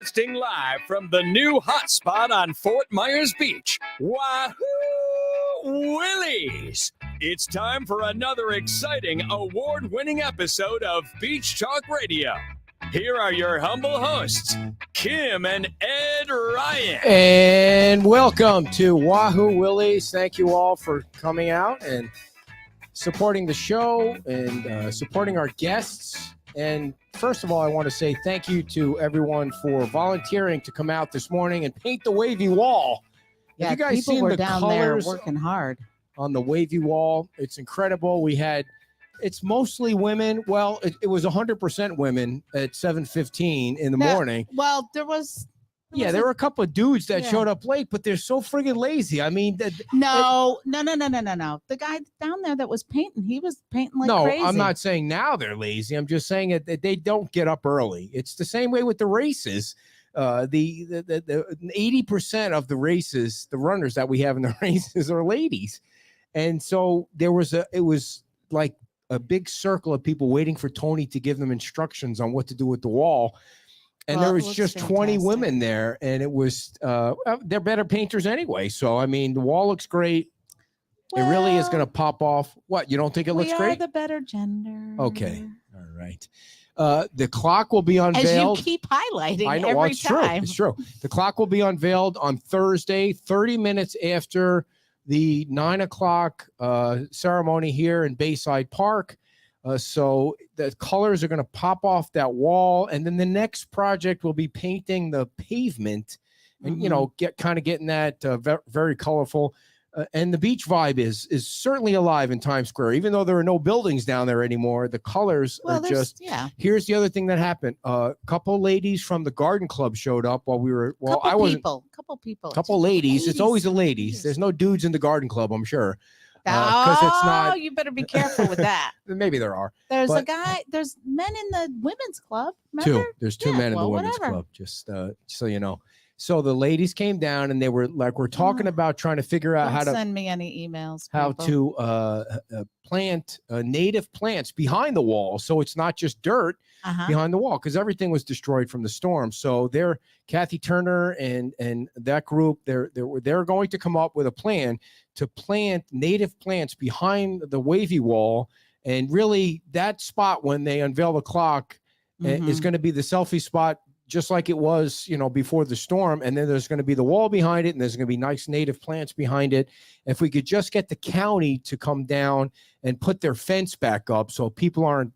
Broadcasting live from the new hotspot on Fort Myers Beach, Wahoo Willie's. It's time for another exciting award-winning episode of Beach Talk Radio. Here are your humble hosts, Kim and Ed Ryan. And welcome to Wahoo Willie's. Thank you all for coming out and supporting the show and supporting our guests. And first of all, I want to say thank you to everyone for volunteering to come out this morning and paint the wavy wall. Yeah, have you guys people seen were the down there colors working hard on the wavy wall? It's incredible. It's mostly women. Well, it was 100% women at 7:15 in the morning. Well, there were a couple of dudes that showed up late, but they're so friggin' lazy. I mean, no. The guy down there that was painting, he was painting like crazy. No, I'm not saying now they're lazy. I'm just saying that they don't get up early. It's the same way with the races. The 80% of the races, the runners that we have in the races are ladies. And so it was like a big circle of people waiting for Tony to give them instructions on what to do with the wall. And there was just 20 women there, and it was they're better painters anyway. So I mean, the wall looks great. It really is going to pop off. What, you don't think it looks great? We are the better gender. Okay, all right. The clock will be unveiled. As you keep highlighting I know, every well, it's time. It's true. The clock will be unveiled on Thursday, 30 minutes after the 9 o'clock ceremony here in Bayside Park. So the colors are going to pop off that wall, and then the next project will be painting the pavement, and getting that very colorful. And the beach vibe is certainly alive in Times Square, even though there are no buildings down there anymore. The colors are just. Yeah. Here's the other thing that happened: a couple ladies from the Garden Club showed up while we were. Well, Couple ladies. It's always the ladies. There's no dudes in the Garden Club, I'm sure. It's not. You better be careful with that. Maybe there are. There's men in the women's club. Remember? There's two men in the women's club. Just so you know. So the ladies came down and they were like, we're talking about trying to figure out how to send me any emails. How to plant native plants behind the wall, so it's not just dirt behind the wall, because everything was destroyed from the storm. So Kathy Turner and that group, they're going to come up with a plan to plant native plants behind the wavy wall, and really that spot when they unveil the clock is going to be the selfie spot, just like it was, before the storm. And then there's going to be the wall behind it, and there's going to be nice native plants behind it. If we could just get the county to come down and put their fence back up so people aren't,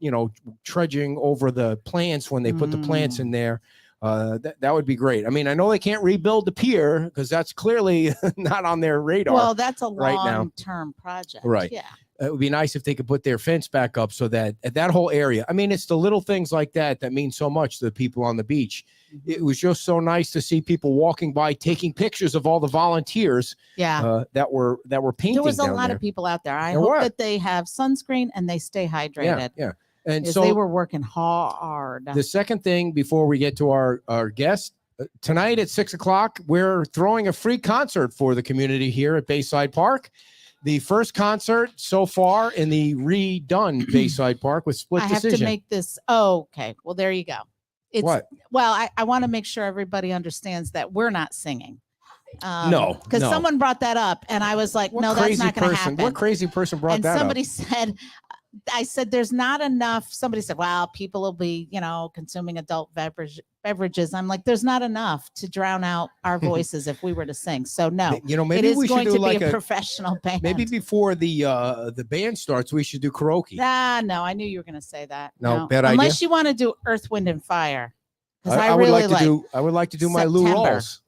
trudging over the plants when they put the plants in there, that would be great. I mean, I know they can't rebuild the pier because that's clearly not on their radar. Well, that's a long-term project. Right. Yeah. It would be nice if they could put their fence back up so that that whole area, I mean, it's the little things like that mean so much to the people on the beach. It was just so nice to see people walking by, taking pictures of all the volunteers that were painting. There was a lot of people out there. I hope that they have sunscreen and they stay hydrated. Yeah. And so they were working hard. The second thing before we get to our guest, tonight at 6 o'clock, we're throwing a free concert for the community here at Bayside Park. The first concert so far in the redone Bayside Park with Split Decision. I have to make this. Oh, okay. Well, there you go. What? Well, I want to make sure everybody understands that we're not singing. No. Because someone brought that up, and I was like, no, that's not going to happen. What crazy person brought that up? And somebody said, I said, there's not enough. Somebody said, well, people will be, consuming adult beverages. I'm like, there's not enough to drown out our voices if we were to sing. So no, maybe it is we going should do to like be a professional band. Maybe before the band starts, we should do karaoke. No, I knew you were going to say that. No, bad idea. Unless you want to do Earth, Wind, and Fire. I would like to do my Lou Rawls.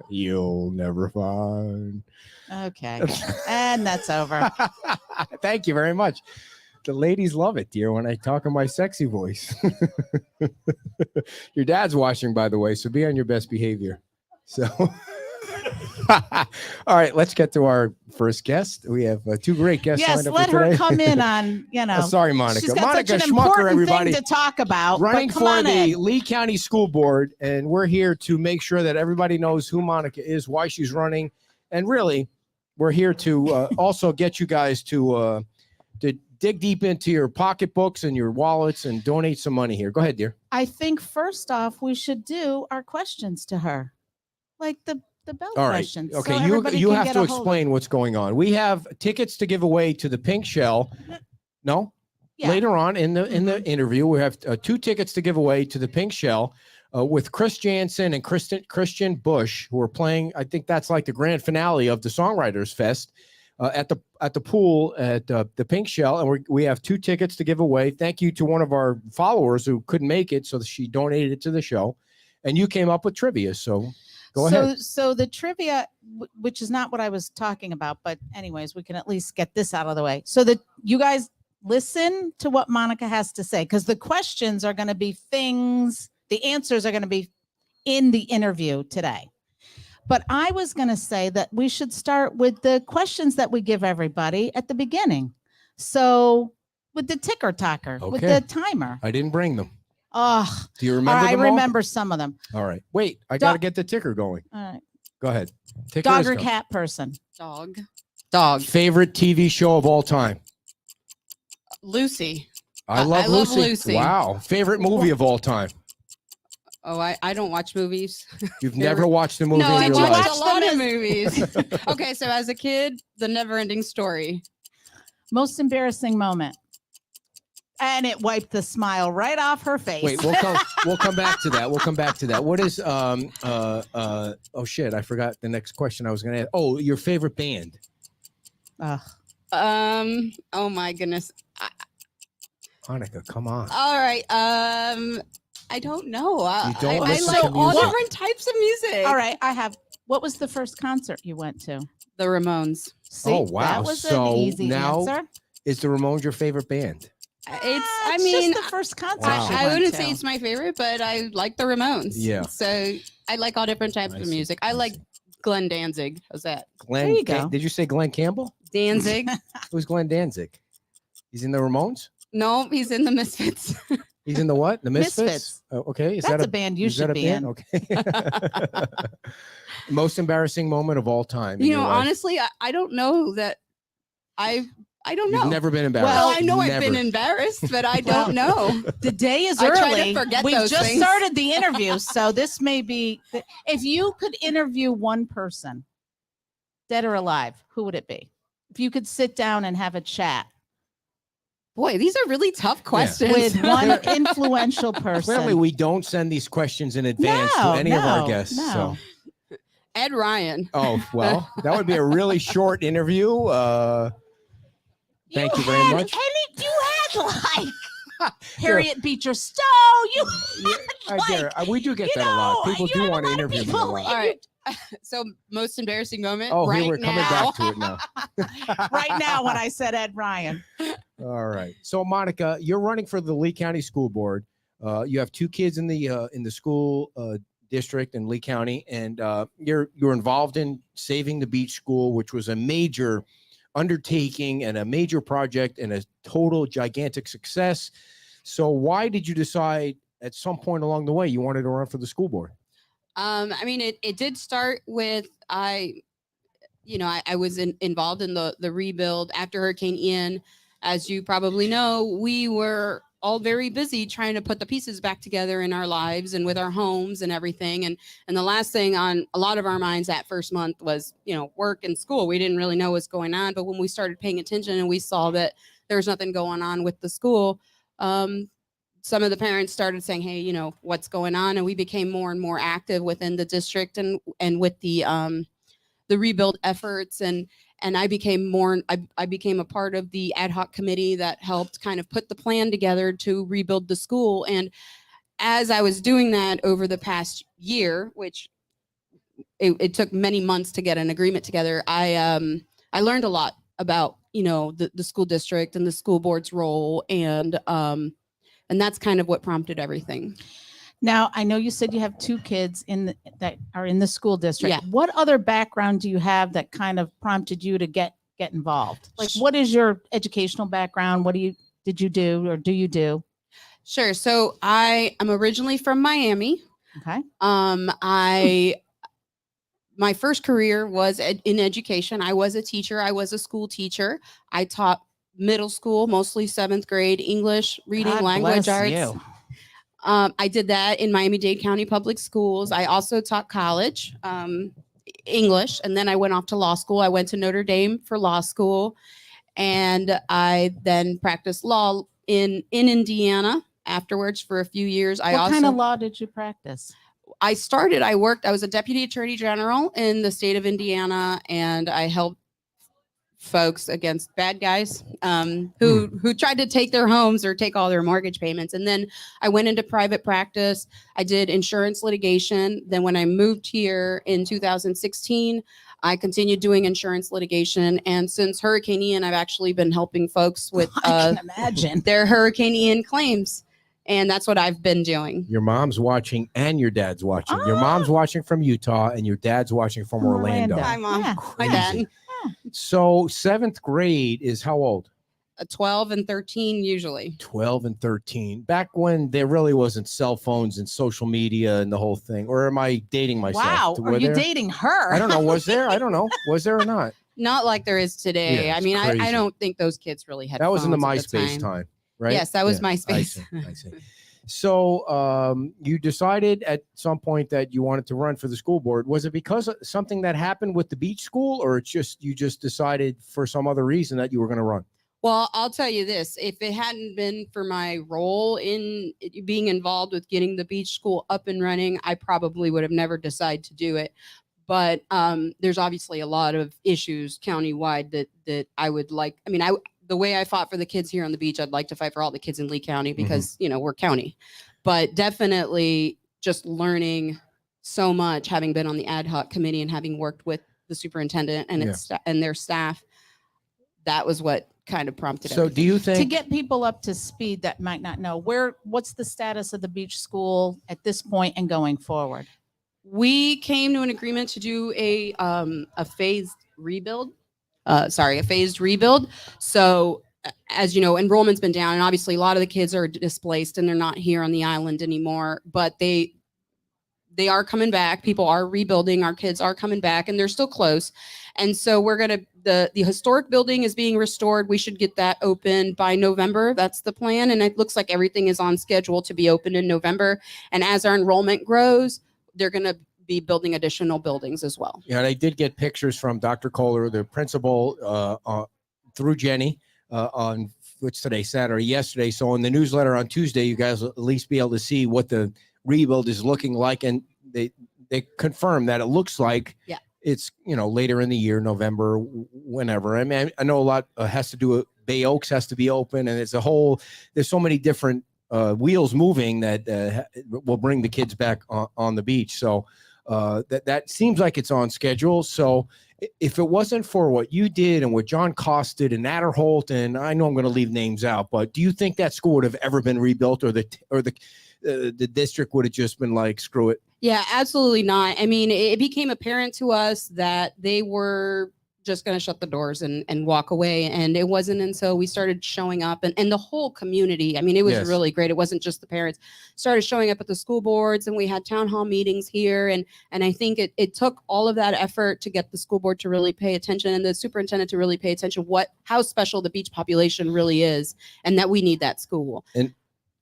You'll never find. Okay. And that's over. Thank you very much. The ladies love it, dear, when I talk in my sexy voice. Your dad's watching, by the way, so be on your best behavior. So, all right, let's get to our first guest. We have two great guests lined up let for her today. Come in on, sorry, Monica. She's got Monica such an Schucker, everybody, thing to talk about. Running for the Lee County School Board, and we're here to make sure that everybody knows who Monica is, why she's running, and really, we're here to also get you guys to dig deep into your pocketbooks and your wallets and donate some money here. Go ahead, dear. I think first off, we should do our questions to her, like the bell All right. questions. Okay. so You everybody you can have get to a hold of- explain what's going on. We have tickets to give away to the Pink Shell. No. Yeah. Later on in the interview, we have 2 tickets to give away to the Pink Shell with Chris Jansen and Christian Bush, who are playing. I think that's like the grand finale of the Songwriters Fest at the pool at the Pink Shell, and we have 2 tickets to give away. Thank you to one of our followers who couldn't make it, so she donated it to the show, and you came up with trivia. So go ahead. So the trivia, which is not what I was talking about, but anyways, we can at least get this out of the way. So that you guys listen to what Monica has to say, because the questions are going to be things, the answers are going to be in the interview today. But I was going to say that we should start with the questions that we give everybody at the beginning. So with the ticker talker, with Okay. the timer. I didn't bring them. Oh, Do you remember I them all? remember some of them. All right. Wait, I got to get the ticker going. All right. Go ahead. Ticker Dog is or going. cat person? Dog. Favorite TV show of all time? Lucy. I love Lucy. Lucy. Wow. Favorite movie of all time? Oh, I don't watch movies. You've never watched a movie No, I in your watched life. a lot of movies. Okay, so as a kid, The Never-Ending Story. Most embarrassing moment. And it wiped the smile right off her face. Wait, we'll come back to that. We'll come back to that. What is oh shit, I forgot the next question I was gonna ask. Oh, your favorite band. Ugh. Oh my goodness. Hanukkah, come on. All right. I don't know. You don't I listen like to all music? different types of music. All right, I have. What was the first concert you went to? The Ramones. See, Oh, wow. that was So an easy now- answer. Is the Ramones your favorite band? I It's mean, just the first concert. Wow. she I went wouldn't to. say it's my favorite, but I like the Ramones. Yeah. So I like all different types I of see, music. I I like see. Glenn Danzig. How's that? Glenn. There you go. Did you say Glenn Campbell? Danzig? Who's Glenn Danzig? He's in the Ramones? No, he's in the Misfits. He's in the what? The Misfits? Misfits. Oh, okay. Is That's that a band you is that should a be band? in. Okay. Most embarrassing moment of all time. in You know, your life? honestly, I don't know that I don't know. You've never been embarrassed. Well, I know Never. I've been embarrassed, but I Well, don't know. The day is I try to early. forget We've those just things. started the interview, so this may be. If you could interview one person, dead or alive, who would it be? If you could sit down and have a chat Boy, these are really tough questions. with one influential person. Clearly, we don't send these questions in advance No, to any of our no, guests. no. So, Ed Ryan. oh well, that would be a really short interview. Thank you very had much. You had like Harriet Beecher Stowe. You had like, We do get you that a lot. know, People you do have a want to lot of interview me a people. lot. All right. So most embarrassing moment Oh, right here we're coming now. back to it now. right now when I said Ed Ryan. All right. So, Monica, you're running for the Lee County School Board. You have 2 kids in the school district in Lee County, and you're involved in saving the beach school, which was a major undertaking and a major project and a total gigantic success. So, why did you decide at some point along the way you wanted to run for the school board? I mean, it did start with I was involved in the rebuild after Hurricane Ian. As you probably know, we were all very busy trying to put the pieces back together in our lives and with our homes and everything. And the last thing on a lot of our minds that first month was, work and school. We didn't really know what's going on. But when we started paying attention and we saw that there was nothing going on with the school, some of the parents started saying, hey, what's going on? And we became more and more active within the district and with the rebuild efforts. And I became I became a part of the ad hoc committee that helped kind of put the plan together to rebuild the school. And as I was doing that over the past year, which it took many months to get an agreement together, I learned a lot about, the school district and the school board's role. And that's kind of what prompted everything. Now, I know you said you have 2 kids that are in the school district. Yeah. What other background do you have that kind of prompted you to get involved? Like, what is your educational background? What did you do or do you do? Sure. So I am originally from Miami. Okay. My first career was in education. I was a teacher. I was a school teacher. I taught middle school, mostly 7th grade, English, reading, God language bless arts. you. I did that in Miami-Dade County Public Schools. I also taught college, English, and then I went off to law school. I went to Notre Dame for law school, and I then practiced law in Indiana afterwards for a few years. What kind of law did you practice? I was a deputy attorney general in the state of Indiana, and I helped folks against bad guys who tried to take their homes or take all their mortgage payments. And then I went into private practice. I did insurance litigation. Then when I moved here in 2016, I continued doing insurance litigation. And since Hurricane Ian, I've actually been helping folks with I can imagine their Hurricane Ian claims. And that's what I've been doing. Your mom's watching and your dad's watching. Your mom's watching from Utah and your dad's watching from Orlando. Hi, Mom. Yeah. Hi, Dad. So 7th grade is how old? 12 and 13 usually. 12 and 13. Back when there really wasn't cell phones and social media and the whole thing. Or am I dating myself? Wow. Are you dating her? I don't know. Was there? I don't know. Was there or not? Not like there is today. Yeah, I mean, I crazy. don't think those kids really had That was in the phones at MySpace time, right? Yes, that was Yeah, MySpace. I see. So you decided at some point that you wanted to run for the school board. Was it because of something that happened with the beach school, or it's just you just decided for some other reason that you were going to run? Well, I'll tell you this. If it hadn't been for my role in being involved with getting the beach school up and running, I probably would have never decided to do it. But there's obviously a lot of issues countywide that I would like. I mean, the way I fought for the kids here on the beach, I'd like to fight for all the kids in Lee County because, we're county. But definitely just learning so much, having been on the ad hoc committee and having worked with the superintendent and and their staff, that was what kind of prompted So everything. do you think To get people up to speed that might not know, what's the status of the beach school at this point and going forward? We came to an agreement to do a phased rebuild. A phased rebuild. So as you know, enrollment's been down, and obviously a lot of the kids are displaced and they're not here on the island anymore, but they are coming back. People are rebuilding. Our kids are coming back, and they're still close. And so the historic building is being restored. We should get that open by November. That's the plan. And it looks like everything is on schedule to be open in November. And as our enrollment grows, they're going to be building additional buildings as well. Yeah, and I did get pictures from Dr. Kohler, the principal, through Jenny on which today, Saturday, yesterday. So in the newsletter on Tuesday, you guys will at least be able to see what the rebuild is looking like, and they confirm that it looks like it's later in the year, November, whenever. I mean, I know a lot has to do with Bay Oaks has to be open, and there's so many different wheels moving that will bring the kids back on the beach. So that seems like it's on schedule. So if it wasn't for what you did and what John Cost did and Natterholt, and I know I'm going to leave names out, but do you think that school would have ever been rebuilt, or the district would have just been like, screw it? Yeah, absolutely not. I mean, it became apparent to us that they were just going to shut the doors and walk away. And it wasn't until we started showing up and the whole community. I mean, it was really great. It wasn't just the parents started showing up at the school boards, and we had town hall meetings here. And I think it took all of that effort to get the school board to really pay attention and the superintendent to really pay attention how special the beach population really is, and that we need that school.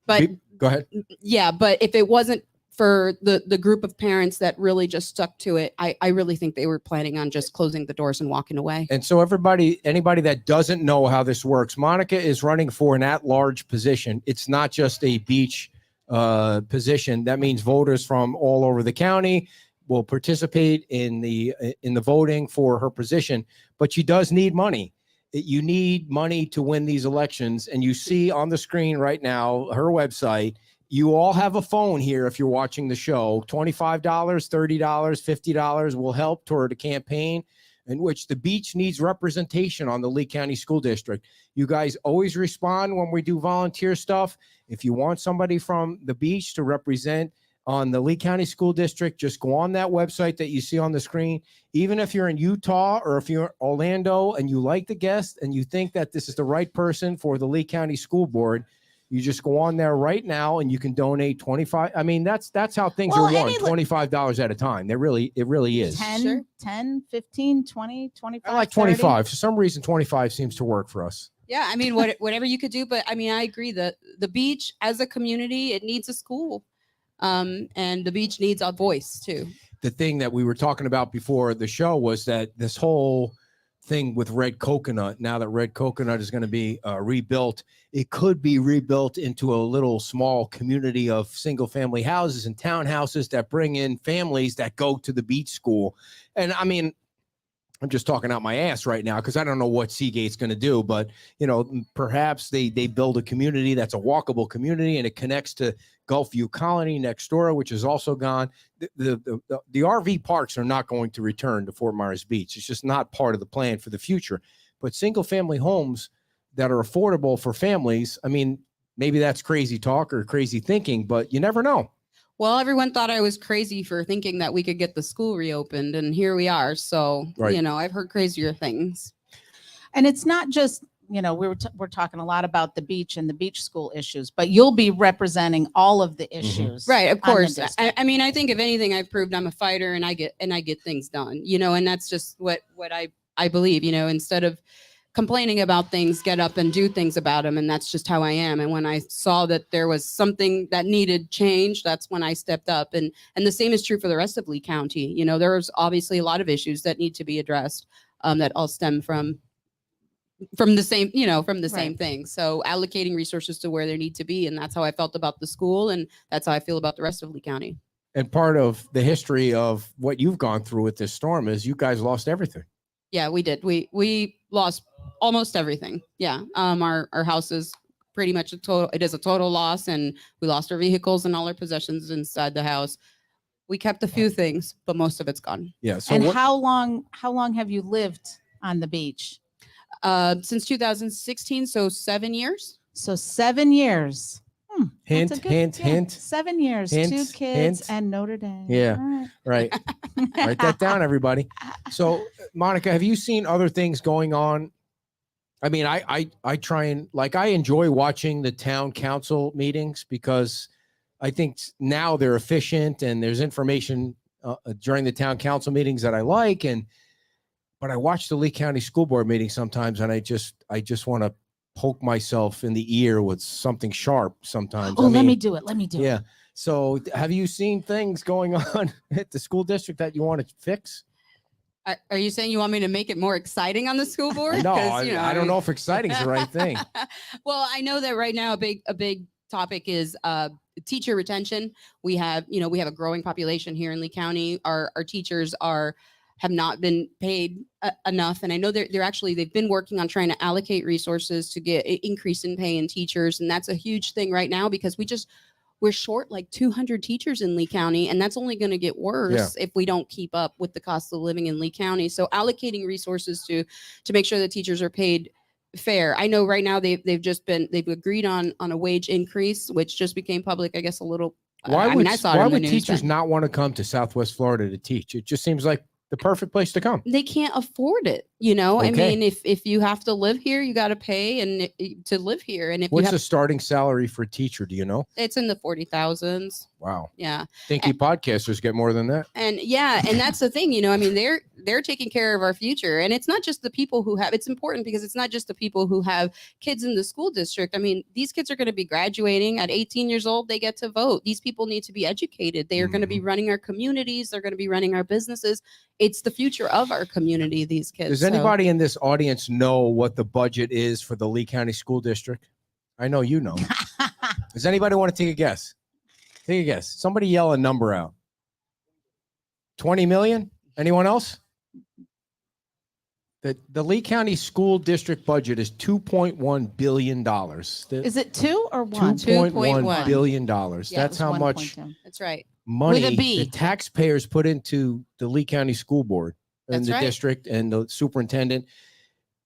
Go ahead. Yeah. But if it wasn't for the group of parents that really just stuck to it, I really think they were planning on just closing the doors and walking away. And so anybody that doesn't know how this works, Monica is running for an at-large position. It's not just a beach position. That means voters from all over the county will participate in the voting for her position, but she does need money. You need money to win these elections. And you see on the screen right now, her website. You all have a phone here if you're watching the show. $25, $30, $50 will help toward a campaign in which the beach needs representation on the Lee County School District. You guys always respond when we do volunteer stuff. If you want somebody from the beach to represent on the Lee County School District, just go on that website that you see on the screen. Even if you're in Utah or if you're Orlando and you like the guest and you think that this is the right person for the Lee County School Board, You just go on there right now and you can donate 25. I mean, that's how things Well, are won, any- $25 at a time. It really is. 10, Sure. 10, 15, 20, 25. I like 25. For some reason, 25 seems to work for us. Yeah, I mean, whatever you could do, but I mean, I agree that the beach as a community, it needs a school, and the beach needs a voice too. The thing that we were talking about before the show was that this whole thing with Red Coconut, now that Red Coconut is going to be rebuilt, it could be rebuilt into a little small community of single family houses and townhouses that bring in families that go to the beach school. And I mean, I'm just talking out my ass right now because I don't know what Seagate's going to do, but perhaps they build a community that's a walkable community and it connects to Gulfview Colony next door, which is also gone. The RV parks are not going to return to Fort Myers Beach. It's just not part of the plan for the future. But single family homes that are affordable for families, I mean, maybe that's crazy talk or crazy thinking, but you never know. Well, everyone thought I was crazy for thinking that we could get the school reopened, and here we are. So, Right. I've heard crazier things. And it's not just, we're talking a lot about the beach and the beach school issues, but you'll be representing all of the issues. Right, of on the course. district. I mean, I think if anything, I've proved I'm a fighter and I get things done, and that's just what I believe, instead of complaining about things, get up and do things about them. And that's just how I am. And when I saw that there was something that needed change, that's when I stepped up. And the same is true for the rest of Lee County. There's obviously a lot of issues that need to be addressed that all stem from the same, same thing. So allocating resources to where they need to be. And that's how I felt about the school. And that's how I feel about the rest of Lee County. And part of the history of what you've gone through with this storm is you guys lost everything. Yeah, we did. We lost almost everything. Yeah. Our house is pretty much a total loss, and we lost our vehicles and all our possessions inside the house. We kept a few things, but most of it's gone. Yeah. So and how long have you lived on the beach? Since 2016, so 7 years. So 7 years. Hint, That's a hint, hint. 7 years, Hints, 2 kids, hints. and Notre Dame. Yeah. All Right. Write that down, everybody. So, Monica, have you seen other things going on? I mean, I try and I enjoy watching the town council meetings because I think now they're efficient and there's information during the town council meetings that I like. But I watch the Lee County School Board meeting sometimes, and I just want to poke myself in the ear with something sharp sometimes. Oh, let me do it. Let me do it. Yeah. So have you seen things going on at the school district that you want to fix? Are you saying you want me to make it more exciting on the school board? No, I don't know if exciting is the right thing. Well, I know that right now a big topic is teacher retention. We have a growing population here in Lee County. Our teachers have not been paid enough. And I know they've been working on trying to allocate resources to get an increase in pay in teachers. And that's a huge thing right now because we're short like 200 teachers in Lee County. And that's only going to get worse if we don't keep up with the cost of living in Lee County. So allocating resources to make sure that teachers are paid fair. I know right now they've agreed on a wage increase, which just became public, I guess, a little. Why would teachers not want to come to Southwest Florida to teach? It just seems like the perfect place to come. They can't afford it. Okay. I mean, if you have to live here, you got to pay to live here. And what's the starting salary for a teacher? Do you know? It's in the 40,000s. Wow. Yeah. Think you podcasters get more than that? And and that's the thing, I mean, they're taking care of our future. And it's not just the people it's important because it's not just the people who have kids in the school district. I mean, these kids are going to be graduating at 18 years old. They get to vote. These people need to be educated. They are going to be running our communities. They're going to be running our businesses. It's the future of our community, these kids. Does anybody in this audience know what the budget is for the Lee County School District? I know you know. Does anybody want to take a guess? Take a guess. Somebody yell a number out. 20 million? Anyone else? The Lee County School District budget is $2.1 billion. Is it 2 or 1? $2.1 billion. Yeah, That's how much That's right. money With a B. the taxpayers put into the Lee County School Board and That's the right. district and the superintendent.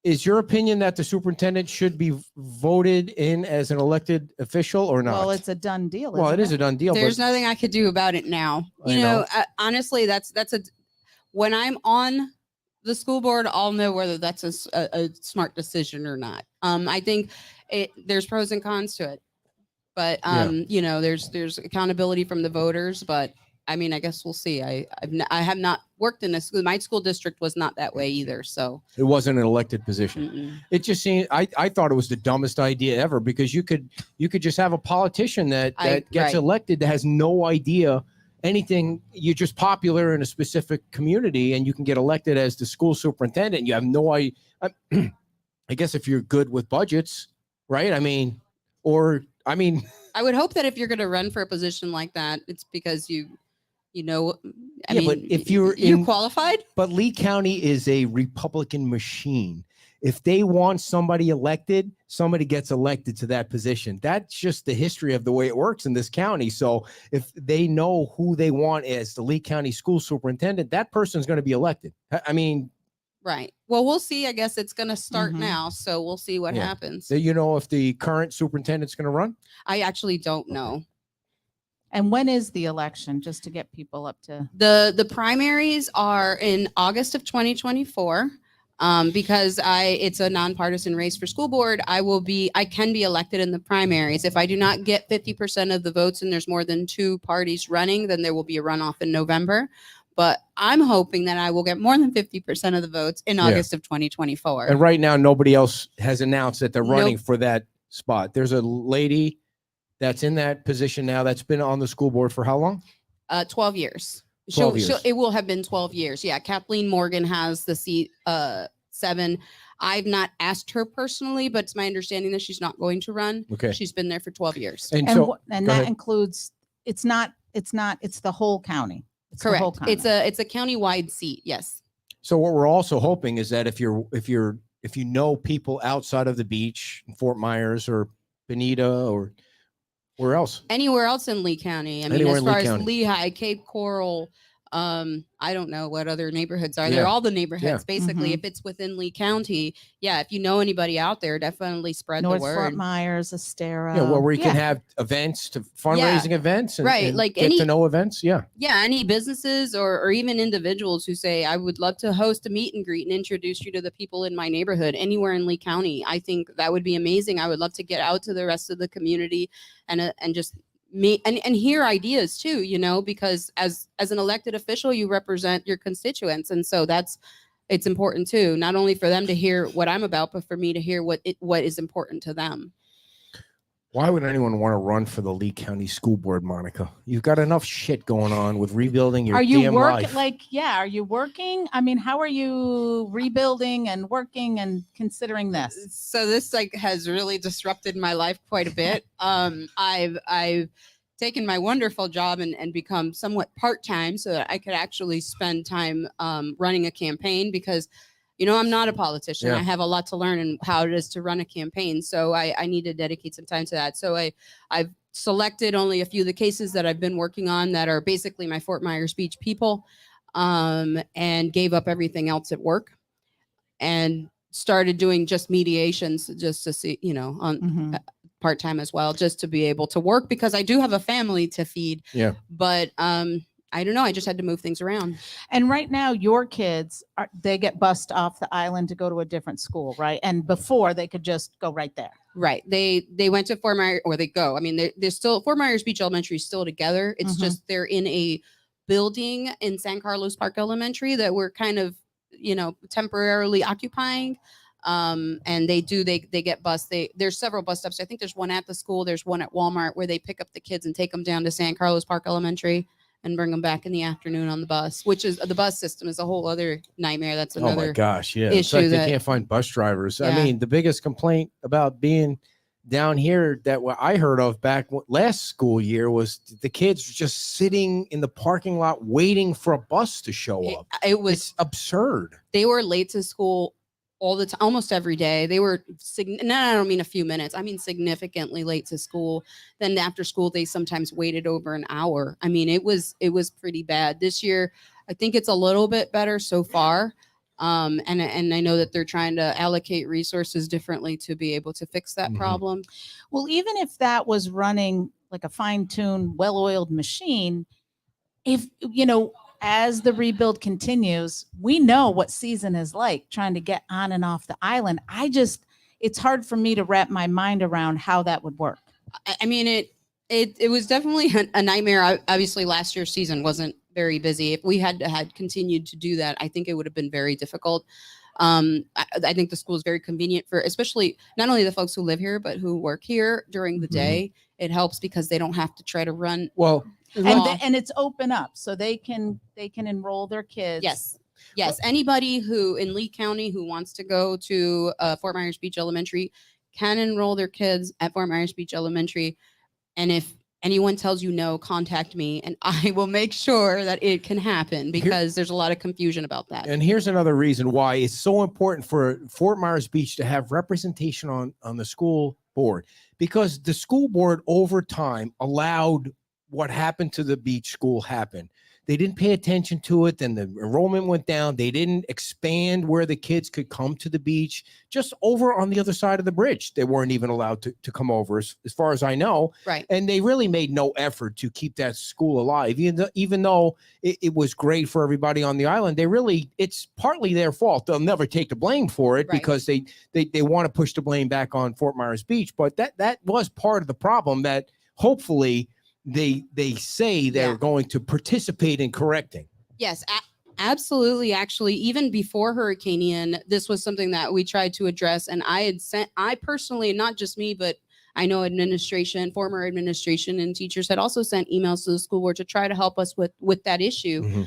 Is your opinion that the superintendent should be voted in as an elected official or not? Well, it's a done deal. Well, it is a done deal. There's but nothing I could do about it now. I know. Honestly, when I'm on the school board, I'll know whether that's a smart decision or not. I think there's pros and cons to it. But you know, there's accountability from the voters. But I mean, I guess we'll see. I have not worked in a school. My school district was not that way either. So it wasn't an elected position. mm-mm. It just seemed I thought it was the dumbest idea ever, because you could just have a politician that gets right. elected that has no idea anything. You're just popular in a specific community, and you can get elected as the school superintendent. You have no idea. I guess if you're good with budgets, right? I mean, I would hope that if you're going to run for a position like that, it's because you know, I mean, but if you're qualified. But Lee County is a Republican machine. If they want somebody elected, somebody gets elected to that position. That's just the history of the way it works in this county. So if they know who they want as the Lee County school superintendent, that person's going to be elected. I mean, right. Well, we'll see. I guess it's going to start now. So we'll see what happens. Do you know if the current superintendent's going to run? I actually don't know. And when is the election, just to get people up to? The primaries are in August of 2024. Because it's a nonpartisan race for school board, I can be elected in the primaries. If I do not get 50% of the votes and there's more than 2 parties running, then there will be a runoff in November. But I'm hoping that I will get more than 50% of the votes in August of 2024. And right now, nobody else has announced that they're running for that spot. There's a lady that's in that position now that's been on the school board for how long? 12 years. 12 years. It will have been 12 years. Yeah. Kathleen Morgan has the seat 7. I've not asked her personally, but it's my understanding that she's not going to run. Okay. She's been there for 12 years. And that includes, it's the whole county. It's correct. The whole county. It's a county-wide seat. Yes. So what we're also hoping is that if you know people outside of the beach, Fort Myers or Benita or where else? Anywhere else in Lee County. I mean, as far as Lehigh, Cape Coral, I don't know what other neighborhoods are there. All the neighborhoods, basically. If it's within Lee County, if you know anybody out there, definitely spread North the word. Fort Myers, Estero. Yeah, where we can have events, fundraising events, and like get to know events. Yeah, any businesses or even individuals who say, I would love to host a meet and greet and introduce you to the people in my neighborhood anywhere in Lee County. I think that would be amazing. I would love to get out to the rest of the community and just and hear ideas too, because as an elected official, you represent your constituents. And so it's important too, not only for them to hear what I'm about, but for me to hear what is important to them. Why would anyone want to run for the Lee County School Board, Monica? You've got enough shit going on with rebuilding your damn life. Are you working? I mean, how are you rebuilding and working and considering this? So this has really disrupted my life quite a bit. I've taken my wonderful job and become somewhat part-time so that I could actually spend time running a campaign, because I'm not a politician. Yeah. I have a lot to learn in how it is to run a campaign. So I need to dedicate some time to that. So I've selected only a few of the cases that I've been working on that are basically my Fort Myers Beach people, and gave up everything else at work and started doing just mediations just to see, on part-time as well, just to be able to work, because I do have a family to feed. Yeah. But I don't know. I just had to move things around. And right now, your kids, they get bused off the island to go to a different school, right? And before, they could just go right there. Right. They went to Fort Myers, or they go. I mean, they're still, Fort Myers Beach Elementary is still together. It's just they're in a building in San Carlos Park Elementary that we're kind of, temporarily occupying. And they get bused. There's several bus stops. I think there's one at the school. There's one at Walmart where they pick up the kids and take them down to San Carlos Park Elementary and bring them back in the afternoon on the bus, which is the bus system is a whole other nightmare. That's another oh my gosh, yeah. issue. It's like they can't find bus drivers. Yeah. I mean, the biggest complaint about being down here that what I heard of back last school year was the kids just sitting in the parking lot waiting for a bus to show up. It's absurd. They were late to school all the time, almost every day. They were, and I don't mean a few minutes. I mean significantly late to school. Then after school, they sometimes waited over an hour. I mean, it was pretty bad. This year, I think it's a little bit better so far. And I know that they're trying to allocate resources differently to be able to fix that problem. Well, even if that was running like a fine-tuned, well-oiled machine, if, as the rebuild continues, we know what season is like trying to get on and off the island. It's hard for me to wrap my mind around how that would work. I mean, it was definitely a nightmare. Obviously, last year's season wasn't very busy. If we had continued to do that, I think it would have been very difficult. I think the school is very convenient for, especially not only the folks who live here, but who work here during the day. It helps because they don't have to try to run. Well, and it's open up, so they can enroll their kids. Yes. Anybody who in Lee County who wants to go to Fort Myers Beach Elementary can enroll their kids at Fort Myers Beach Elementary. And if anyone tells you no, contact me and I will make sure that it can happen, because there's a lot of confusion about that. And here's another reason why it's so important for Fort Myers Beach to have representation on the school board, because the school board over time allowed what happened to the beach school happen. They didn't pay attention to it. Then the enrollment went down. They didn't expand where the kids could come to the beach. Just over on the other side of the bridge, they weren't even allowed to come over, as far as I know. Right. And they really made no effort to keep that school alive, even though it was great for everybody on the island. It's partly their fault. They'll never take the blame for it, because they want to push the blame back on Fort Myers Beach. But that was part of the problem that hopefully they say they're going to participate in correcting. Yes, absolutely. Actually, even before Hurricane Ian, this was something that we tried to address. And I personally, not just me, but I know former administration and teachers had also sent emails to the school board to try to help us with that issue.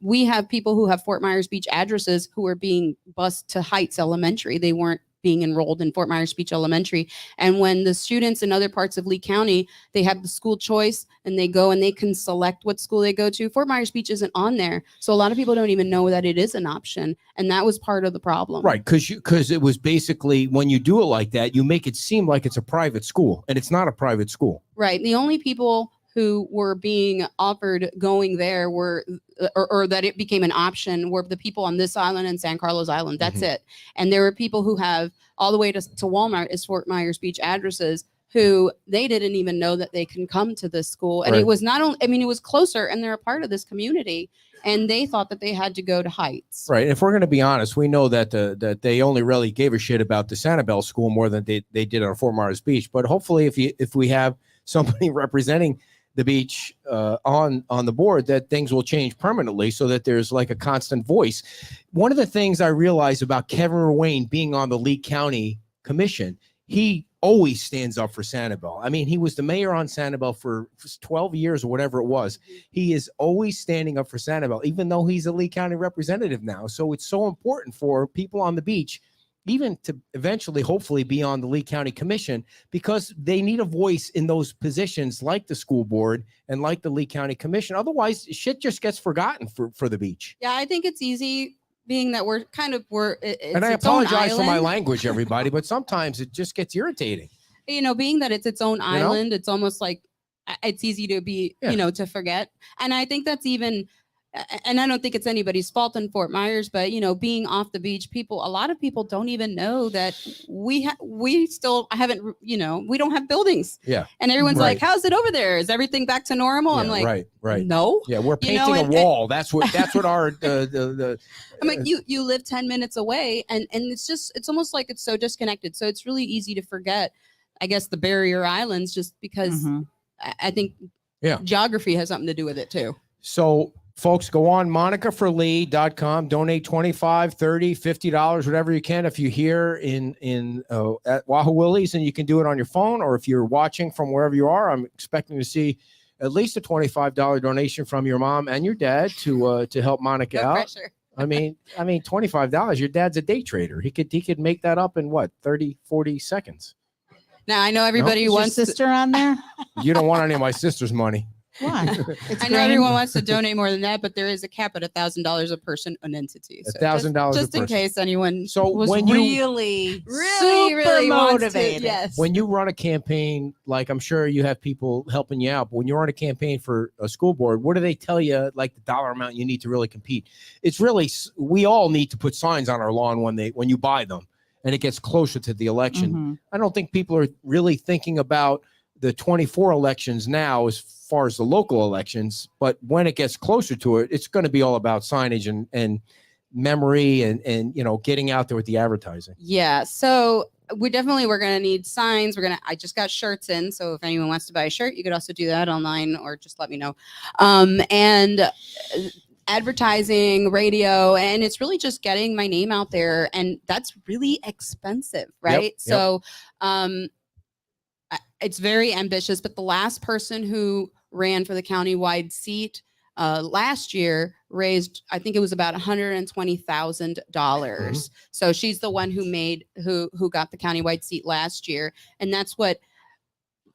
We have people who have Fort Myers Beach addresses who are being bused to Heights Elementary. They weren't being enrolled in Fort Myers Beach Elementary. And when the students in other parts of Lee County, they have the school choice and they go and they can select what school they go to, Fort Myers Beach isn't on there. So a lot of people don't even know that it is an option. And that was part of the problem. Right. Because it was basically, when you do it like that, you make it seem like it's a private school, and it's not a private school. Right. The only people who were being offered going there were, or that it became an option, were the people on this island and San Carlos Island. That's it. And there were people who have all the way to Walmart is Fort Myers Beach addresses, who they didn't even know that they can come to this school. And it was not only, it was closer, and they're a part of this community, and they thought that they had to go to Heights. Right. If we're going to be honest, we know that that they only really gave a shit about the Sanibel school more than they did on Fort Myers Beach. But hopefully if we have somebody representing the beach on the board, that things will change permanently, so that there's like a constant voice. One of the things I realized about Kevin Ruane being on the Lee County Commission, he always stands up for Sanibel. He was the mayor on Sanibel for 12 years or whatever it was. He is always standing up for Sanibel, even though he's a Lee County representative now. So it's so important for people on the beach, even to eventually, hopefully, be on the Lee County Commission, because they need a voice in those positions, like the school board and like the Lee County Commission. Otherwise, shit just gets forgotten for the beach. Yeah, I think it's easy, being that we're and I apologize for my language, everybody, but sometimes it just gets irritating. Being that it's its own island, it's almost like it's easy to be, to forget. And I think that's even, and I don't think it's anybody's fault in Fort Myers, but being off the beach, a lot of people don't even know that we still haven't, we don't have buildings. Yeah. And everyone's like, how's it over there? Is everything back to normal? Yeah, I'm like, right. No. Yeah, we're painting a wall. That's what our I'm like, you live 10 minutes away, and it's almost like it's so disconnected. So it's really easy to forget, I guess, the barrier islands, just because I think geography has something to do with it too. So folks, go on monicaforlee.com, donate $25, $30, $50, whatever you can. If you're here at Wahoo Willie's, and you can do it on your phone, or if you're watching from wherever you are, I'm expecting to see at least a $25 donation from your mom and your dad to help Monica out. Pressure. $25. Your dad's a day trader. He could make that up in 30, 40 seconds. Now I know everybody wants your sister on there. You don't want any of my sister's money. Why? I know everyone wants to donate more than that, but there is a cap at $1,000 a person, an entity. So $1,000 just in case anyone was really motivated. Yes. When you run a campaign, like I'm sure you have people helping you out, but when you run a campaign for a school board, what do they tell you, like the dollar amount you need to really compete? It's really, we all need to put signs on our lawn when you buy them, and it gets closer to the election. I don't think people are really thinking about the 24 elections now as far as the local elections, but when it gets closer to it, it's going to be all about signage and memory and getting out there with the advertising. Yeah. So we're going to need signs. I just got shirts in. So if anyone wants to buy a shirt, you could also do that online or just let me know. And advertising, radio, and it's really just getting my name out there. And that's really expensive, right? Yep. So it's very ambitious, but the last person who ran for the countywide seat last year raised, I think it was about $120,000. So she's the one who got the countywide seat last year. And that's what,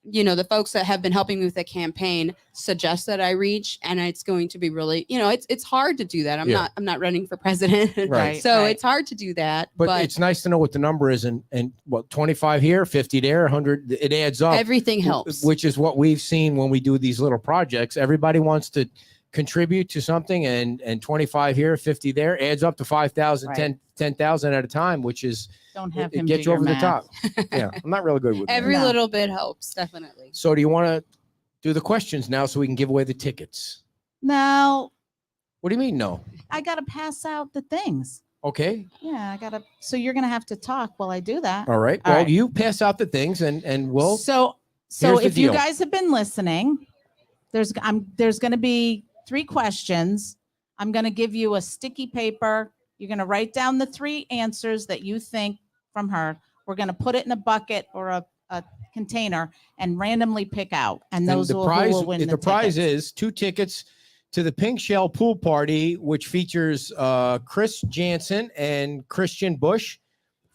the folks that have been helping me with the campaign suggest that I reach, and it's going to be really, it's hard to do that. I'm not running for president. Right. So it's hard to do that. But it's nice to know what the number is, and what, 25 here, 50 there, 100, it adds up. Everything helps. Which is what we've seen when we do these little projects. Everybody wants to contribute to something, and 25 here, 50 there adds up to 5,000, 10,000 at a time, which is, Don't have him get do you over your the top. math. Yeah, I'm not really good with Every that. little bit helps, definitely. So do you want to do the questions now so we can give away the tickets? No, What do you mean no? I got to pass out the things. Okay. Yeah, so you're going to have to talk while I do that. All right. All Well, right. you pass out the things, and we'll. So here's the if you deal. guys have been listening, there's going to be 3 questions. I'm going to give you a sticky paper. You're going to write down the 3 answers that you think from her. We're going to put it in a bucket or a container and randomly pick out. And those the who prize, will win the prize tickets. is 2 tickets to the Pink Shell Pool Party, which features Chris Jansen and Christian Bush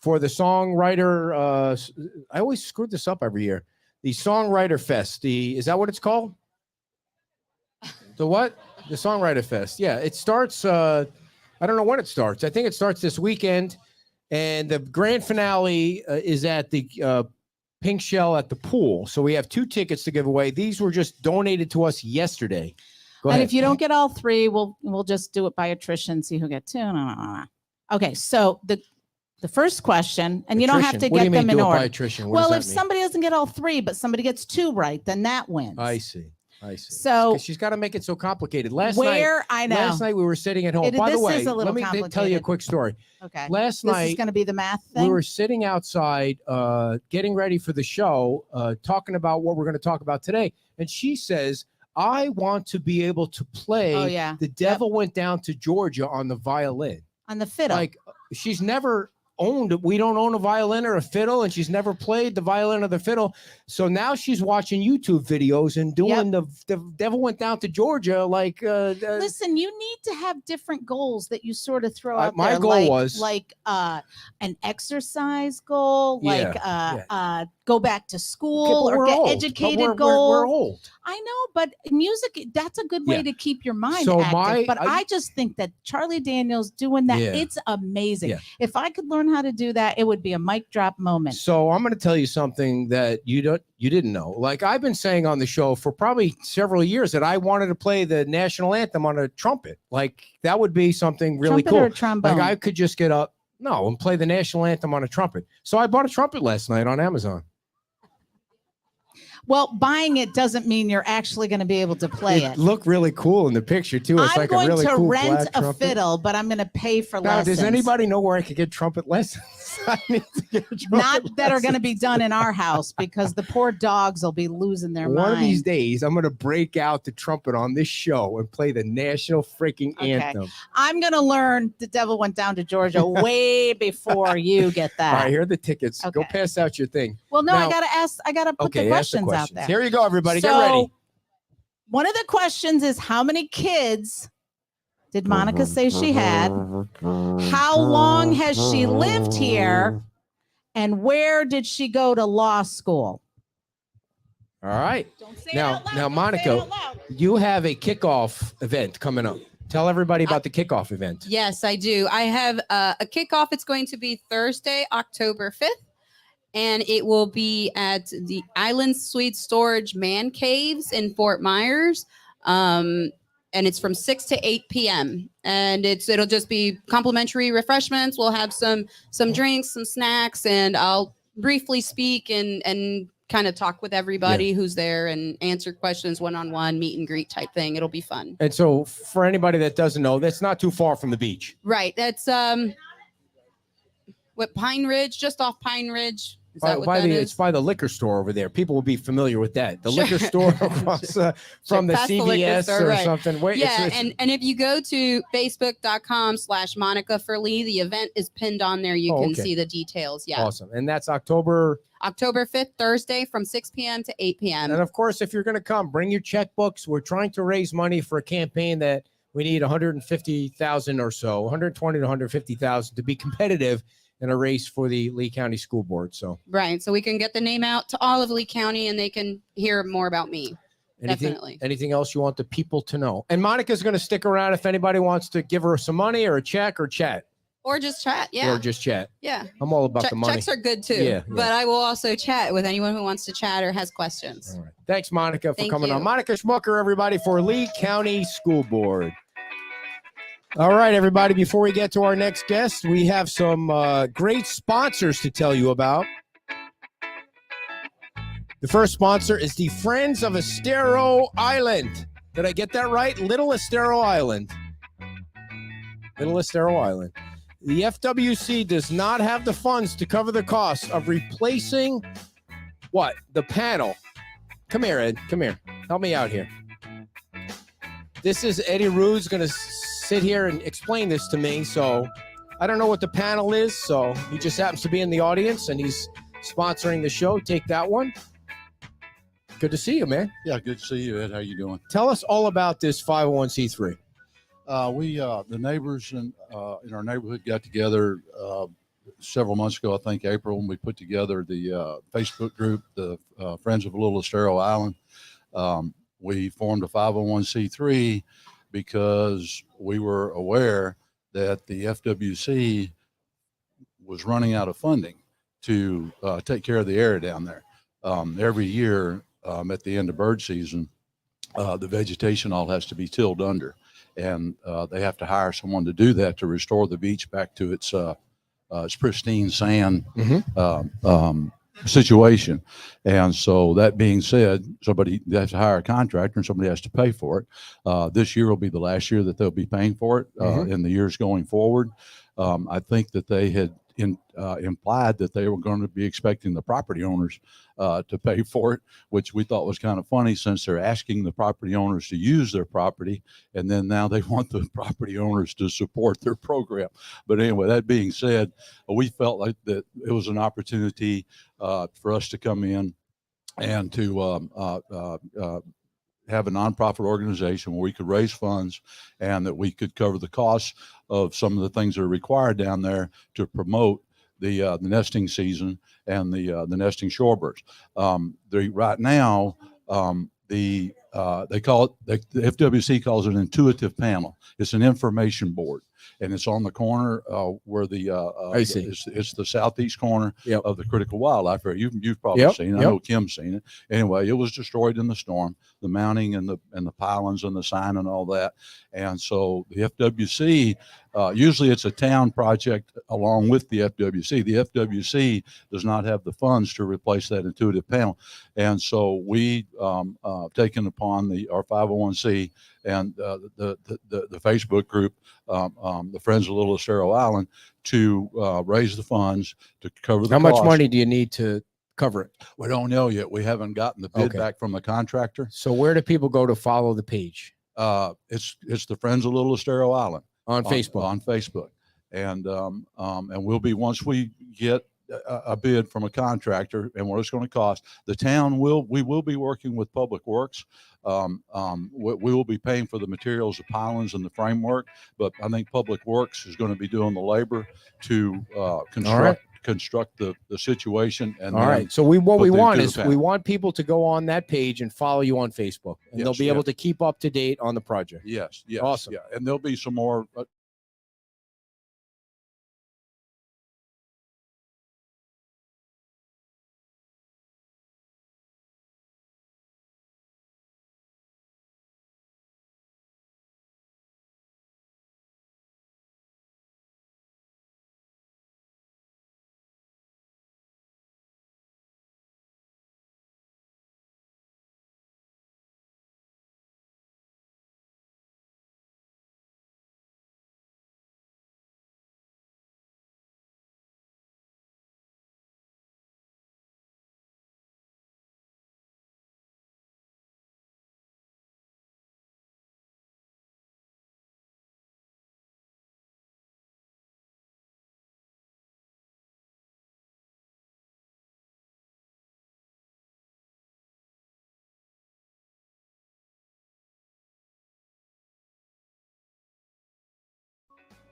for the songwriter. I always screw this up every year. The Songwriter Fest. Is that what it's called? The what? The Songwriter Fest. Yeah, it starts. I don't know when it starts. I think it starts this weekend, and the grand finale is at the Pink Shell at the pool. So we have 2 tickets to give away. These were just donated to us yesterday. Go And ahead. if you don't get all 3, we'll just do it by attrition. See who gets 2. Okay, so the first question, and you don't have to What do you get mean them in do it by order. attrition? What Well, does if that mean? somebody doesn't get all 3, but somebody gets 2 right, then that wins. I see. So 'Cause she's got to make it so complicated. Last I know. night we were sitting at home. It- By the this way, is a little let me tell you a complicated. quick story. Okay. Last This is night going to be the math we thing. were sitting outside, getting ready for the show, talking about what we're going to talk about today, and she says, "I want to be able to play." Oh, yeah. The Devil Went Down to Georgia on the violin. On the fiddle. Like, she's never owned. We don't own a violin or a fiddle, and she's never played the violin or the fiddle. So now she's watching YouTube videos and doing the Devil Went Down to Georgia. Like, Listen, you need to have different goals that you sort of throw out my there. goal was an exercise goal, Yeah, go back to okay, school but or we're get old. But educated we're goal. old. I know, but music, that's a good way Yeah. to keep your mind So active. But I I just think that Charlie Daniels doing that, Yeah. it's amazing. Yeah. If I could learn how to do that, it would be a mic drop moment. So I'm going to tell you something that you didn't know. Like, I've been saying on the show for probably several years that I wanted to play the national anthem on a trumpet. Like, that would be something really Trumpet cool. or trombone? Like, I could just get up, and play the national anthem on a trumpet. So I bought a trumpet last night on Amazon. Well, buying it doesn't mean you're actually going to be able to play it. Looked really cool in the picture too. It's I'm like going a really to cool rent black a trumpet. fiddle, but I'm going to pay for Now, lessons. does anybody know where I could get trumpet lessons? I need to get a trumpet Not that are going to lesson. be done in our house because the poor dogs will be losing their One mind. of these days, I'm going to break out the trumpet on this show and play the national freaking Okay. anthem. I'm going to learn The Devil Went Down to Georgia way before you get All right, that. here are the tickets. Go Okay. pass out your thing. Well, no, I Now- got to ask. I got to put Okay, the ask the questions out questions. there. Here you go, everybody. Get So, ready. One of the questions is how many kids did Monica say she had? How long has she lived here? And where did she go to law school? All right. Don't say Now- it out loud. now, Don't say it Monica, out loud. You have a kickoff event coming up. Tell everybody about the kickoff event. Yes, I do. I have a kickoff. It's going to be Thursday, October 5th. And it will be at the Island Suite Storage Man Caves in Fort Myers. And it's from 6 to 8 p.m. And it'll just be complimentary refreshments. We'll have some drinks, some snacks, and I'll briefly speak and kind of talk with everybody who's there and answer questions one-on-one, meet and greet type thing. It'll be fun. And so for anybody that doesn't know, that's not too far from the beach. Right. That's With Pine Ridge, just off Pine Ridge. Is By, that what by that the, is? it's by the liquor store over there. People will be familiar with that. The Sure. liquor store across from the Past the liquor CVS store, or right. something. Wait, Yeah, and if you go to facebook.com/Monica Furley, the event is pinned on there. You can okay. see the details. Yeah. Awesome. And that's October 5th, Thursday from 6 p.m. to 8 p.m. And of course, if you're going to come, bring your checkbooks. We're trying to raise money for a campaign that we need 150,000 or so, 120 to 150,000 to be competitive in a race for the Lee County School Board. So right, so we can get the name out to all of Lee County, and they can hear more about me. Definitely. Anything else you want the people to know? And Monica's going to stick around if anybody wants to give her some money or a check or chat. Or just chat. Yeah. Or just chat. Yeah. I'm all about the money. Checks are good too. Yeah. But I will also chat with anyone who wants to chat or has questions. All right. Thanks, Monica, for Thank coming you. on. Monica Schucker, everybody, for Lee County School Board. All right, everybody, before we get to our next guest, we have some great sponsors to tell you about. The first sponsor is the Friends of Estero Island. Did I get that right? Little Estero Island. Little Estero Island. The FWC does not have the funds to cover the cost of replacing what? The panel. Come here, Ed. Come here. Help me out here. This is Eddie Rude's going to sit here and explain this to me. So I don't know what the panel is. So he just happens to be in the audience and he's sponsoring the show. Take that one. Good to see you, man. Yeah, good to see you, Ed. How you doing? Tell us all about this 501c3. The neighbors in our neighborhood got together several months ago, I think April, when we put together the Facebook group, the Friends of Little Estero Island. We formed a 501c3 because we were aware that the FWC was running out of funding to take care of the area down there. Every year at the end of bird season, the vegetation all has to be tilled under. And they have to hire someone to do that to restore the beach back to its pristine sand situation. And so that being said, they have to hire a contractor and somebody has to pay for it. This year will be the last year that they'll be paying for it in the years going forward. I think that they had implied that they were going to be expecting the property owners to pay for it, which we thought was kind of funny since they're asking the property owners to use their property, and then now they want the property owners to support their program. But anyway, that being said, we felt like that it was an opportunity for us to come in and to have a nonprofit organization where we could raise funds and that we could cover the costs of some of the things that are required down there to promote the nesting season and the nesting shorebirds. Right now, they call it, the FWC calls it an intuitive panel. It's an information board, and it's on the corner where I see. It's the southeast corner of the critical wildlife area. You've probably seen it. I know Kim's seen it. Anyway, it was destroyed in the storm, the mounting and the pylons and the sign and all that. And so the FWC, usually it's a town project along with the FWC. The FWC does not have the funds to replace that intuitive panel. And so we taken upon our 501c and the Facebook group, the Friends of Little Estero Island, to raise the funds to cover the How cost. much money do you need to cover it? We don't know yet. We haven't gotten the bid back from the contractor. So where do people go to follow the page? It's the Friends of Little Estero Island On Facebook. On Facebook, and we'll be, once we get a bid from a contractor and what it's going to cost, the town we will be working with Public Works. We will be paying for the materials, the pylons, and the framework, but I think Public Works is going to be doing the labor to construct the situation. And all right. So we want people to go on that page and follow you on Facebook, and they'll be able to keep up to date on the project. Yes. Awesome. Yeah. And there'll be some more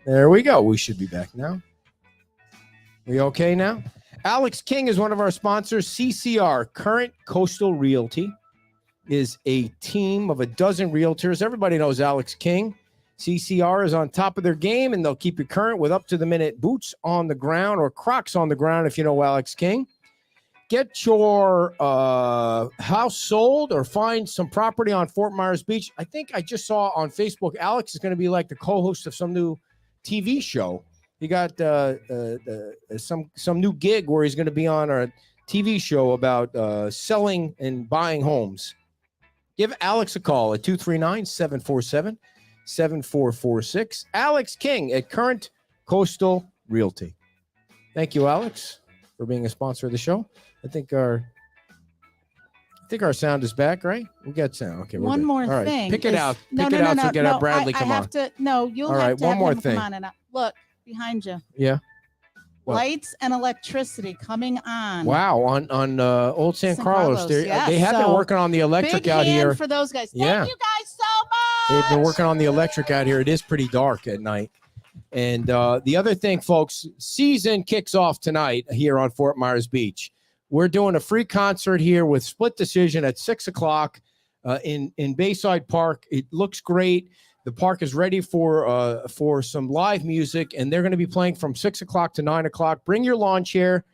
There we go. We should be back now. We okay now? Alex King is one of our sponsors. CCR, Current Coastal Realty, is a team of a dozen realtors. Everybody knows Alex King. CCR is on top of their game, and they'll keep you current with up-to-the-minute boots on the ground or Crocs on the ground if you know Alex King. Get your house sold or find some property on Fort Myers Beach. I think I just saw on Facebook, Alex is going to be like the co-host of some new TV show. He got some new gig where he's going to be on a TV show about selling and buying homes. Give Alex a call at 239-747-7446. Alex King at Current Coastal Realty. Thank you, Alex, for being a sponsor of the show. I think our sound is back, right? We got sound. Okay. One more thing. Pick it out. Pick it out. So get out Bradley. Come on. You'll All have right, to one have more him thing. come on and look behind you. Yeah. What? Lights and electricity coming on. Wow, on Old San Carlos. They yeah. have been working on the electric Big out hand here. for those guys. Yeah. Thank you guys so much. They've been working on the electric out here. It is pretty dark at night. And the other thing, folks, season kicks off tonight here on Fort Myers Beach. We're doing a free concert here with Split Decision at 6 o'clock in Bayside Park. It looks great. The park is ready for some live music, and they're going to be playing from 6 o'clock to 9 o'clock. Bring your lawn chair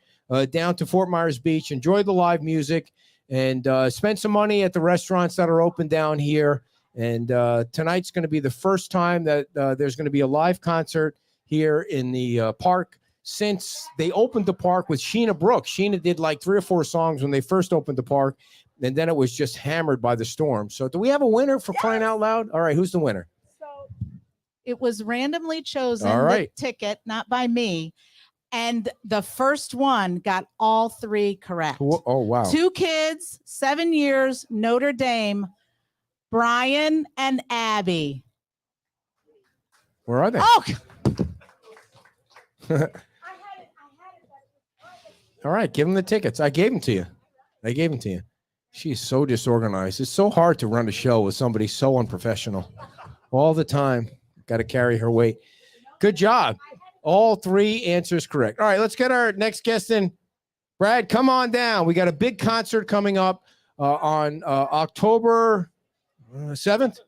down to Fort Myers Beach. Enjoy the live music, and spend some money at the restaurants that are open down here. And tonight's going to be the first time that there's going to be a live concert here in the park since they opened the park with Sheena Brooks. Sheena did like 3 or 4 songs when they first opened the park, and then it was just hammered by the storm. So do we have a winner for crying out loud? All right, who's the winner? It was randomly chosen, All right. the ticket, not by me. And the first one got all 3 correct. Oh, wow. 2 kids, 7 years, Notre Dame, Brian and Abby. Where are they? Oh, All right, give them the tickets. I gave them to you. She's so disorganized. It's so hard to run a show with somebody so unprofessional all the time. Got to carry her weight. Good job. All 3 answers correct. All right, let's get our next guest in. Brad, come on down. We got a big concert coming up on October 7th.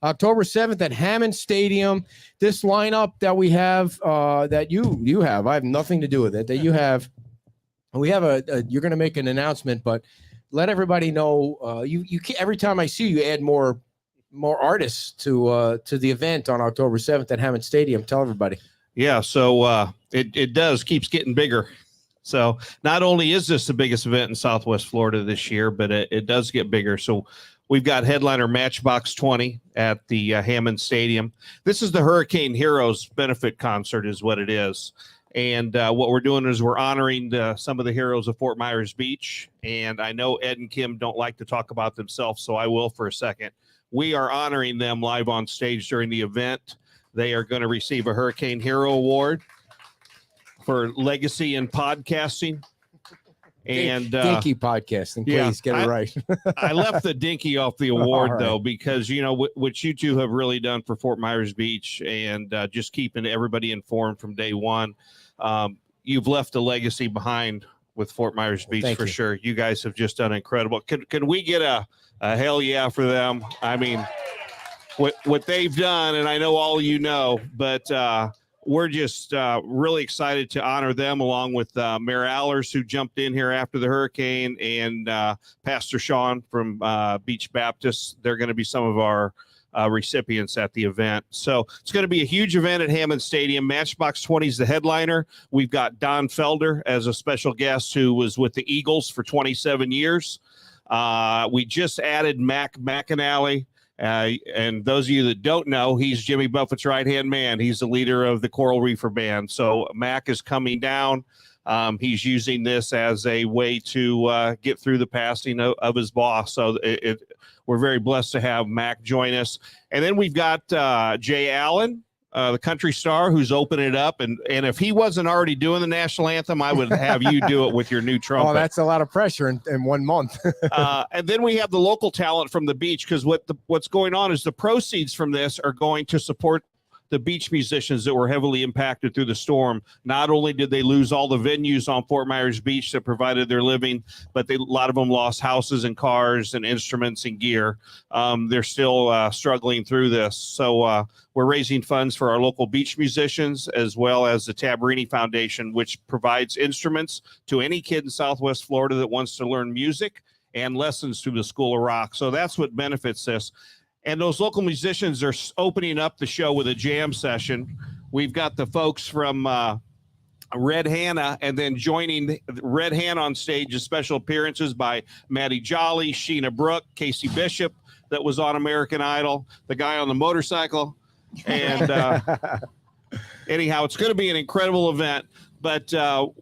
October 7th at Hammond Stadium. This lineup that we have, that you have, I have nothing to do with it, that you have. We have you're going to make an announcement, but let everybody know. You every time I see you, add more artists to the event on October 7th at Hammond Stadium. Tell everybody. Yeah, so it keeps getting bigger. So not only is this the biggest event in Southwest Florida this year, but it does get bigger. So we've got headliner Matchbox 20 at the Hammond Stadium. This is the Hurricane Heroes benefit concert is what it is. And what we're doing is we're honoring some of the heroes of Fort Myers Beach. And I know Ed and Kim don't like to talk about themselves, so I will for a second. We are honoring them live on stage during the event. They are going to receive a Hurricane Hero Award for legacy in podcasting. And Dinky podcasting, please get it right. I left the dinky off the award though, because you know what you two have really done for Fort Myers Beach and just keeping everybody informed from day one. You've left a legacy behind with Fort Myers Beach for sure. You guys have just done incredible. Can we get a hell yeah for them? I mean, what they've done, and I know all you know, but we're just really excited to honor them along with Mayor Allers, who jumped in here after the hurricane, and Pastor Sean from Beach Baptist. They're going to be some of our recipients at the event. So it's going to be a huge event at Hammond Stadium. Matchbox 20 is the headliner. We've got Don Felder as a special guest who was with the Eagles for 27 years. We just added Mac McAnally. And those of you that don't know, he's Jimmy Buffett's right-hand man. He's the leader of the Coral Reefer Band. So Mac is coming down. He's using this as a way to get through the passing of his boss. So we're very blessed to have Mac join us. And then we've got Jay Allen, the country star, who's opening it up. And if he wasn't already doing the national anthem, I would have you do it with your new trumpet. Oh, that's a lot of pressure in 1 month. And then we have the local talent from the beach, because what's going on is the proceeds from this are going to support the beach musicians that were heavily impacted through the storm. Not only did they lose all the venues on Fort Myers Beach that provided their living, but a lot of them lost houses and cars and instruments and gear. They're still struggling through this. So we're raising funds for our local beach musicians, as well as the Tabarini Foundation, which provides instruments to any kid in Southwest Florida that wants to learn music, and lessons through the School of Rock. So that's what benefits this. And those local musicians are opening up the show with a jam session. We've got the folks from Red Hannah, and then joining Red Hannah on stage is special appearances by Maddie Jolly, Sheena Brooke, Casey Bishop, that was on American Idol, the guy on the motorcycle. And anyhow, it's going to be an incredible event. But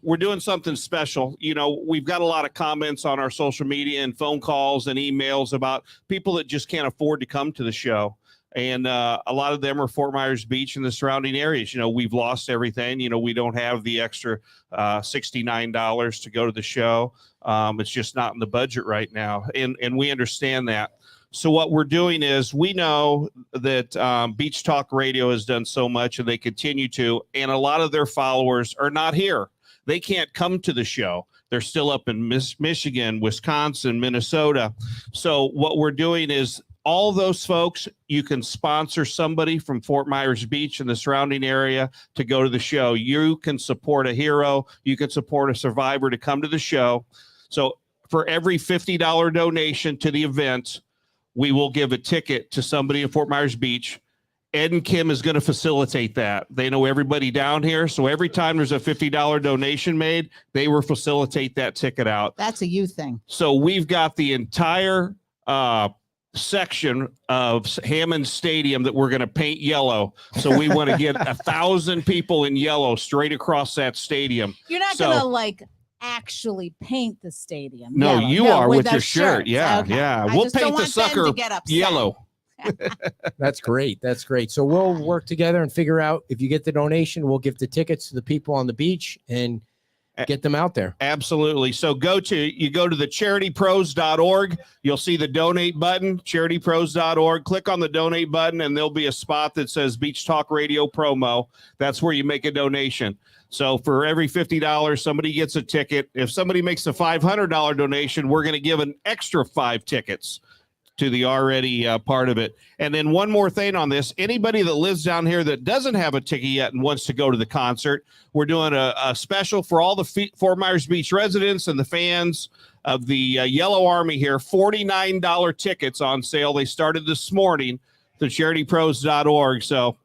we're doing something special. You know, we've got a lot of comments on our social media and phone calls and emails about people that just can't afford to come to the show. And a lot of them are Fort Myers Beach and the surrounding areas. You know, we've lost everything. You know, we don't have the extra $69 to go to the show. It's just not in the budget right now. And we understand that. So what we're doing is, we know that Beach Talk Radio has done so much, and they continue to, and a lot of their followers are not here. They can't come to the show. They're still up in Michigan, Wisconsin, Minnesota. So what we're doing is, all those folks, you can sponsor somebody from Fort Myers Beach and the surrounding area to go to the show. You can support a hero. You can support a survivor to come to the show. So for every $50 donation to the event, we will give a ticket to somebody in Fort Myers Beach. Ed and Kim is going to facilitate that. They know everybody down here. So every time there's a $50 donation made, they will facilitate that ticket out. That's a you thing. So we've got the entire section of Hammond Stadium that we're going to paint yellow. So we want to get 1,000 people in yellow straight across that stadium. You're not going to like actually paint the stadium. No, yellow. you are with your shirt. Yeah, okay. yeah. I We'll just don't paint the want them sucker to get upset. yellow. That's great. That's great. So we'll work together and figure out, if you get the donation, we'll give the tickets to the people on the beach and get them out there. Absolutely. So you go to the charitypros.org. You'll see the donate button, charitypros.org. Click on the donate button, and there'll be a spot that says Beach Talk Radio promo. That's where you make a donation. So for every $50, somebody gets a ticket. If somebody makes a $500 donation, we're going to give an extra 5 tickets to the already part of it. And then one more thing on this: anybody that lives down here that doesn't have a ticket yet and wants to go to the concert, we're doing a special for all the Fort Myers Beach residents and the fans of the Yellow Army here. $49 tickets on sale. They started this morning through charitypros.org. So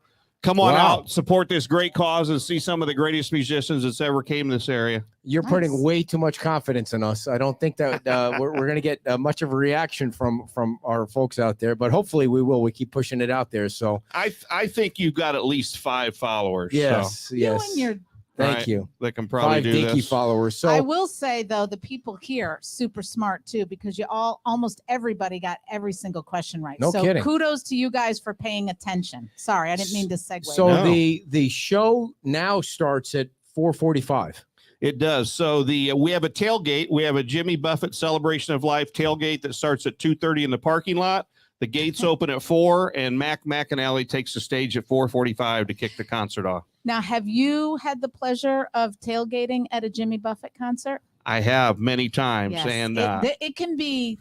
come on out, support this great cause, and see some of the greatest musicians that's ever came to this area. You're putting way too much confidence in us. I don't think that we're going to get much of a reaction from our folks out there, but hopefully we will. We keep pushing it out there. So I think you've got at least 5 followers. Yes, so. yes. You and your Thank you. They can probably 5 do dinky this. followers. So I will say, though, the people here super smart too, because almost everybody got every single question right. No so kidding. Kudos to you guys for paying attention. Sorry, I didn't mean to segue. So No. the show now starts at 4:45. It does. So we have a tailgate. We have a Jimmy Buffett Celebration of Life tailgate that starts at 2:30 in the parking lot. The gates open at 4, and Mac McAnally takes the stage at 4:45 to kick the concert off. Now, have you had the pleasure of tailgating at a Jimmy Buffett concert? I have many times, Yes. and It can be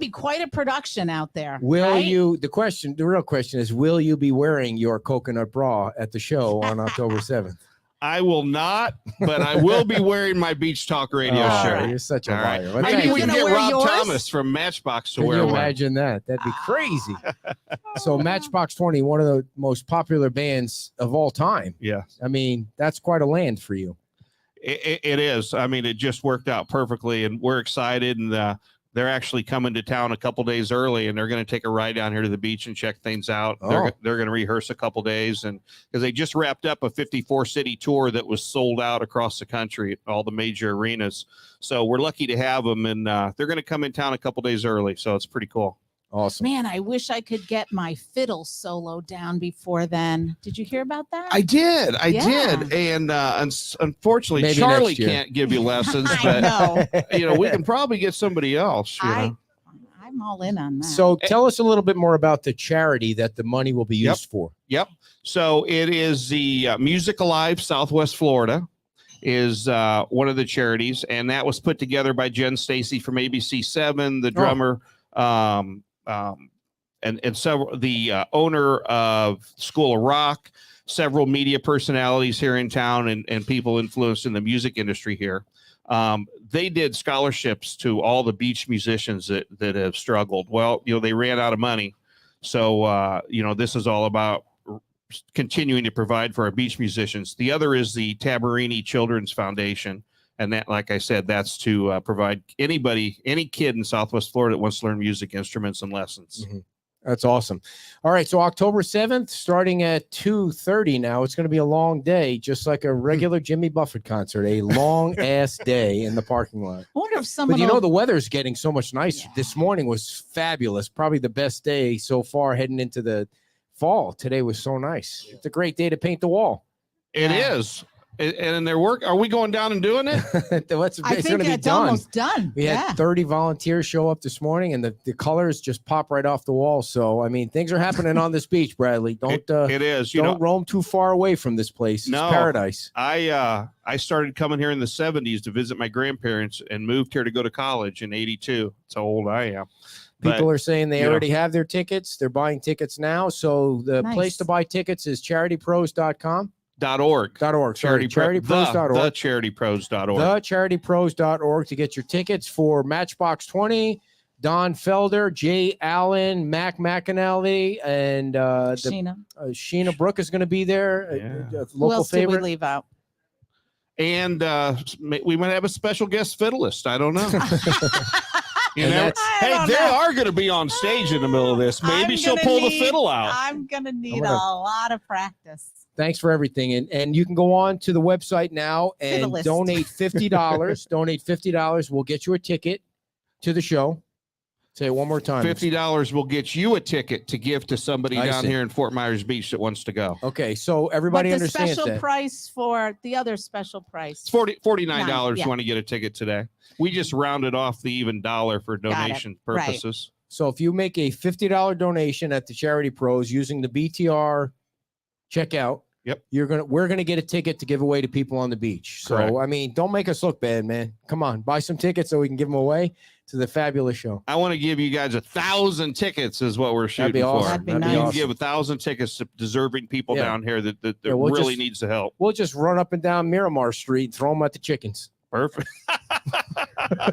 quite a production out there. Will right? you? The real question is, will you be wearing your coconut bra at the show on October 7th? I will not, but I will be wearing my Beach Talk Radio Oh, shirt. You're such a All right. liar. Well, Are Maybe you we can gonna get wear Rob yours? Thomas from Matchbox to Can wear you one. imagine that? That'd be crazy. So Matchbox 20, one of the most popular bands of all time. Yeah. I mean, that's quite a land for you. It is. I mean, it just worked out perfectly, and we're excited. And they're actually coming to town a couple days early, and they're going to take a ride down here to the beach and check things out. Oh. They're going to rehearse a couple days, and because they just wrapped up a 54-city tour that was sold out across the country at all the major arenas. So we're lucky to have them, and they're going to come in town a couple days early. So it's pretty cool. Awesome. Man, I wish I could get my fiddle solo down before then. Did you hear about that? I did. Yeah. And unfortunately, Maybe Charlie next year. can't give you lessons, I but know. we can probably get somebody else. You know? I I'm all in on that. So tell us a little bit more about the charity that the money will be used for. Yep. So it is the Music Alive Southwest Florida is one of the charities, and that was put together by Jen Stacy from ABC7, the drummer, and several the owner of School of Rock, several media personalities here in town, and people influenced in the music industry here. They did scholarships to all the beach musicians that have struggled. Well, they ran out of money, so this is all about continuing to provide for our beach musicians. The other is the Tabarini Children's Foundation. And that, like I said, that's to provide any kid in Southwest Florida that wants to learn music instruments and lessons. Mm-hmm. That's awesome. All right. So October 7th, starting at 2:30 now, it's going to be a long day, just like a regular Jimmy Buffett concert, a long ass day in the parking lot. I wonder if But the weather's getting so much nicer. Yeah. This morning was fabulous. Probably the best day so far heading into the fall. Today was so nice. It's a great day to paint the wall. It is. And their work. Are we going down and doing it? I think it's almost done. We had 30 volunteers show up this morning, and the colors just pop right off the wall. So, I mean, things are happening on this beach, Bradley. Don't it is. Don't roam too far away from this place. It's paradise. I started coming here in the 70s to visit my grandparents and moved here to go to college in 82. That's how old I am. People are saying they already have their tickets. They're buying tickets now. So the place to buy tickets is charitypros.com. .org. Sorry, charitypros.org. The charitypros.org. The charitypros.org to get your tickets for Matchbox 20, Don Felder, Jay Allen, Mac McAnally, and Sheena Brooke is going to be there. Local Who else favorite. Did we leave out? And we might have a special guest fiddleist. I don't know. They are going to be on stage in the middle of this. Maybe she'll pull the fiddle out. I'm going to need a lot of practice. Thanks for everything. And you can go on to the website now and donate $50. Donate $50. We'll get you a ticket to the show. Say it one more time. $50 will get you a ticket to give to somebody down here in Fort Myers Beach that wants to go. Okay, so everybody understands that. The special price for the other special price. It's $49 you want to get a ticket today. We just rounded off the even dollar for donation purposes. Right. So if you make a $50 donation at the Charity Pros using the BTR checkout, we're gonna get a ticket to give away to people on the beach. So correct. I mean, don't make us look bad, man. Come on, buy some tickets so we can give them away to the fabulous show. I want to give you guys 1,000 tickets is what we're shooting for. That'd be nice. You can give 1,000 tickets to deserving people down here that really needs the help. We'll just run up and down Miramar Street and throw them at the chickens. Perfect.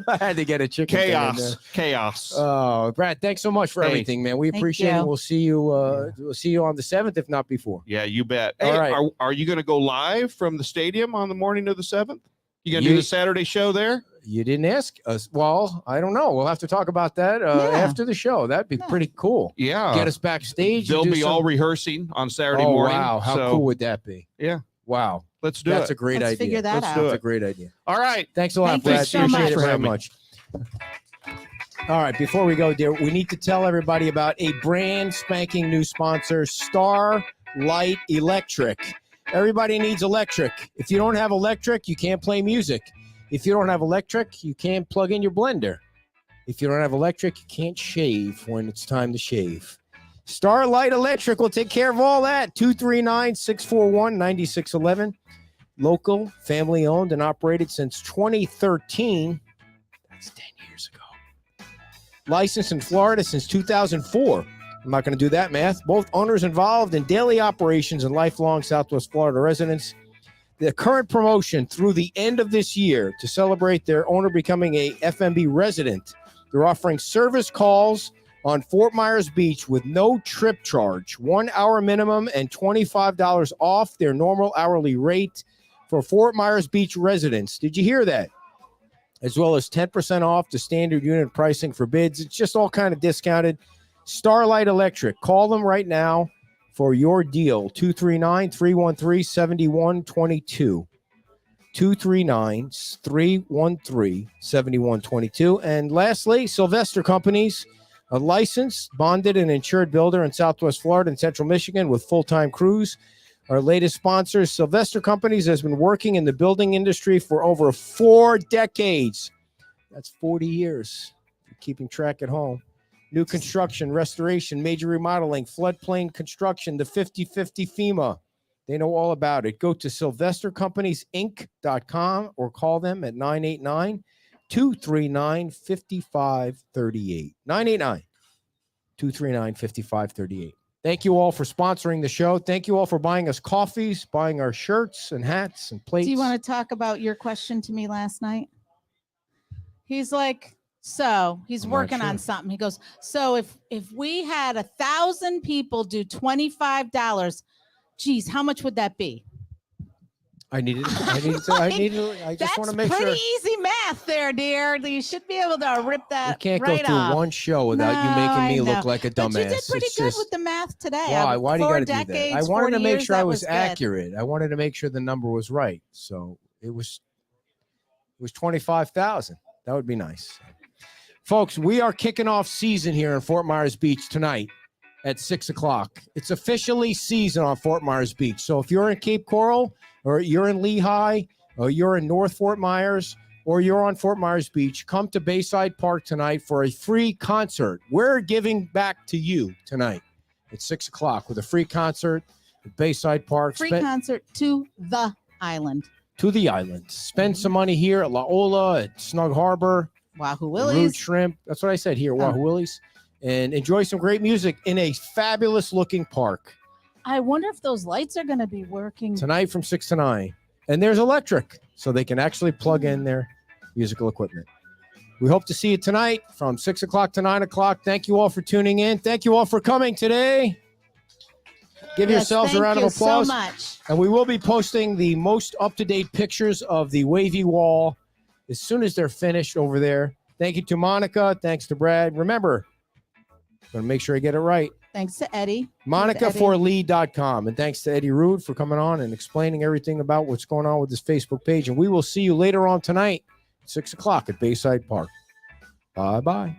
I had to get a chicken. Chaos. Oh, Brad, thanks so much for everything, man. We appreciate it. We'll see you. We'll see you on the 7th, if not before. Yeah, you bet. Hey, all right. Are you going to go live from the stadium on the morning of the 7th? You going to do the Saturday show there? You didn't ask us. Well, I don't know. We'll have to talk about that after the show. That'd be pretty cool. Yeah. Get us backstage. They'll be all rehearsing on Saturday morning. Wow. How cool would that be? Yeah. Wow. Let's do it. That's a great idea. Figure that out. That's a great idea. All right. Thanks a lot, Brad. So appreciate it very much. All right. Before we go, dear, we need to tell everybody about a brand spanking new sponsor, Starlight Electric. Everybody needs electric. If you don't have electric, you can't play music. If you don't have electric, you can't plug in your blender. If you don't have electric, you can't shave when it's time to shave. Starlight Electric will take care of all that. 239-641-9611. Local, family owned and operated since 2013. That's 10 years ago. Licensed in Florida since 2004. I'm not going to do that math. Both owners involved in daily operations and lifelong Southwest Florida residents. The current promotion through the end of this year to celebrate their owner becoming a FMB resident. They're offering service calls on Fort Myers Beach with no trip charge, 1 hour minimum and $25 off their normal hourly rate for Fort Myers Beach residents. Did you hear that? As well as 10% off the standard unit pricing for bids. It's just all kind of discounted. Starlight Electric. Call them right now for your deal. 239-313-7122. 239-313-7122. And lastly, Sylvester Companies, a licensed, bonded, and insured builder in Southwest Florida and Central Michigan with full-time crews. Our latest sponsor, Sylvester Companies, has been working in the building industry for over 4 decades. That's 40 years. Keeping track at home. new construction, restoration, major remodeling, floodplain construction, the 50/50 FEMA. They know all about it. Go to SylvesterCompaniesInc.com or call them at 989-239-5538. 989-239-5538. Thank you all for sponsoring the show. Thank you all for buying us coffees, buying our shirts and hats and plates. Do you want to talk about your question to me last night? He's like, so he's working on something. He goes, so if we had 1,000 people do $25, geez, how much would that be? I just want to make sure. That's pretty easy math there, dear. You should be able to rip that. We can't right go through off. one show without you making me look like a dumbass. But you did pretty good with the math today. Why? Why do you got to do that? I wanted to make sure I was good. accurate. I wanted to make sure the number was right. So it was 25,000. That would be nice. Folks, we are kicking off season here in Fort Myers Beach tonight at 6:00. It's officially season on Fort Myers Beach. So if you're in Cape Coral, or you're in Lehigh, or you're in North Fort Myers, or you're on Fort Myers Beach, come to Bayside Park tonight for a free concert. We're giving back to you tonight at 6:00 with a free concert at Bayside Park. Free concert to the island. To the island. Spend some money here at La Ola, at Snug Harbor. Wahoo Rude Willie's. Shrimp. That's what I said here, Wahoo Willie's. And enjoy some great music in a fabulous looking park. I wonder if those lights are going to be working Tonight from 6 to 9. And there's electric, so they can actually plug in their musical equipment. We hope to see you tonight from 6:00 to 9:00. Thank you all for tuning in. Thank you all for coming today. Give yourselves a round of applause. So much. And we will be posting the most up-to-date pictures of the wavy wall as soon as they're finished over there. Thank you to Monica. Thanks to Brad. Remember, I'm going to make sure I get it right. Thanks to Eddie. MonicaForLee.com. And thanks to Eddie Rude for coming on and explaining everything about what's going on with this Facebook page. And we will see you later on tonight, 6:00 at Bayside Park. Bye-bye.